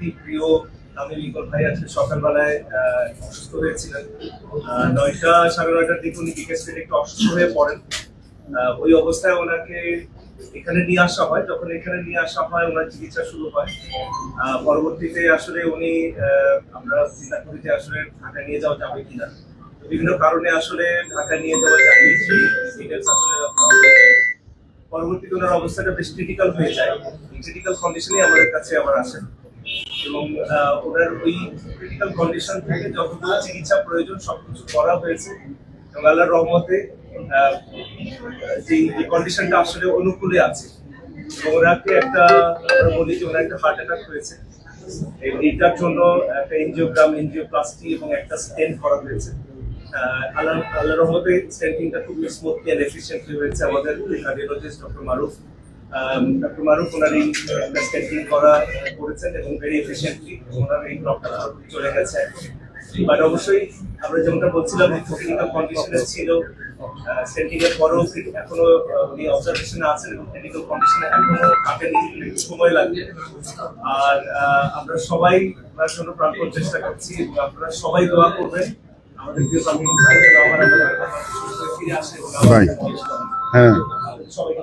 অতি প্রিয় আমি লিকল ভাই আজকে সকালবেলায় অসুস্থ হয়েছিলেন। 9টা সাড়ে 9টার দিকে উনি বিকেএসপিতে একটু অসুস্থ হয়ে পড়েন। ওই অবস্থায় ওনাকে এখানে নিয়ে আসা হয়। যখন এখানে নিয়ে আসা হয় ওনার চিকিৎসা শুরু হয়। পরবর্তীতে আসলে উনি আমরা চিন্তা করি যে আসলে ঢাকা নিয়ে যাওয়া যাবে কিনা। বিভিন্ন কারণে আসলে ঢাকা নিয়ে যাওয়া যায়নি। পরবর্তীতে ওনার অবস্থাটা বেশ ক্রিটিক্যাল হয়ে যায়। ক্রিটিক্যাল কন্ডিশনে আমাদের কাছে আবার আসেন এবং ওনার ওই ক্রিটিক্যাল কন্ডিশন থেকে যতগুলো চিকিৎসা প্রয়োজন সবকিছু করা হয়েছে এবং আল্লাহর রহমতে যে কন্ডিশনটা আসলে অনুকূলে আছে। ওনাকে একটা আমরা বলি যে ওনার একটা হার্ট অ্যাটাক হয়েছে। এইটার জন্য একটা এনজিওপ্লাস্টি এবং একটা স্টেন্ট করা হয়েছে। আল্লাহর রহমতে স্টেন্টিংটা খুব স্মুথলি এন্ড এফিশিয়েন্টলি হয়েছে। আমাদের কার্ডিওলজিস্ট ডক্টর মারুফ ওনার এই স্টেন্টিং করেছেন এবং ভেরি এফিশিয়েন্টলি ওনার এই ব্লকটা চলে গেছে। বাট অবশ্যই আমরা যেমনটা বলছিলাম ক্রিটিক্যাল কন্ডিশনে ছিল, স্টেন্টিং এর পরেও এখনো উনি অবজারভেশনে আছেন এবং ক্রিটিক্যাল কন্ডিশনে এখনো থাকেন, সময় লাগবে। আর আমরা সবাই ওনার জন্য প্রাণপণ চেষ্টা করছি এবং আপনারা সবাই দোয়া করবেন আমাদের প্রিয় প্রাণপণ ভাই যেন আমার সুস্থ ফিরে আসে। সবাই